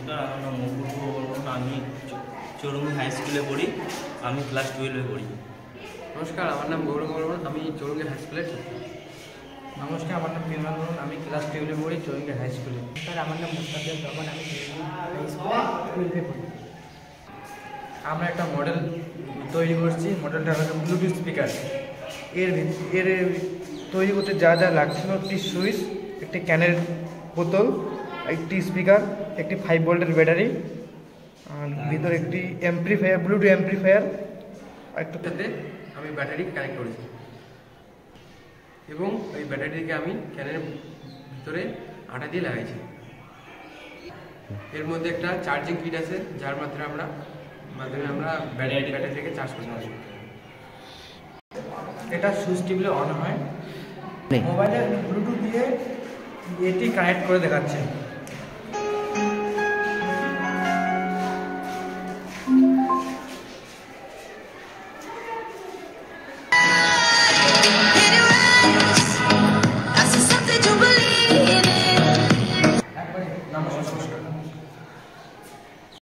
নমস্কার, আমার নাম অপূর্ব বর্মন। আমি চৌরঙ্গি হাই স্কুলে পড়ি। আমি ক্লাস 12-এ পড়ি। নমস্কার, আমার নাম গৌরব বর্মন। আমি চৌরঙ্গি হাই স্কুলে ছাত্র। নমস্কার, আমার নাম বিমান বর্মন। আমি ক্লাস 12-এ পড়ি চৌরঙ্গি হাই স্কুলে। নমস্কার, আমার নাম মুস্তাফিজ রহমান। আমি চৌরঙ্গি হাই স্কুলে 12-এ পড়ি। আমরা একটা মডেল তৈরি করছি। মডেলটা হলো ব্লুটুথ স্পিকার। এর তৈরি করতে যা যা লাগছিল: একটি সুইচ, একটি ক্যানের বোতল, একটি স্পিকার, একটি 5 ভোল্টের ব্যাটারি, আর ভিতরে একটি অ্যাম্প্লিফায়ার, ব্লুটুথ অ্যাম্প্লিফায়ার। একটাতে আমি ব্যাটারি কানেক্ট করেছি এবং ওই ব্যাটারিকে আমি ক্যানের ভিতরে আটা দিয়ে লাগাইছি। এর মধ্যে একটা চার্জিং কিট আছে, যার মাধ্যমে আমরা ব্যাটারিটাকে চার্জ করতে পারি। এটা সুইচ টিপলে অন হয়। মোবাইলে ব্লুটুথ দিয়ে এটি কানেক্ট করে দেখাচ্ছে।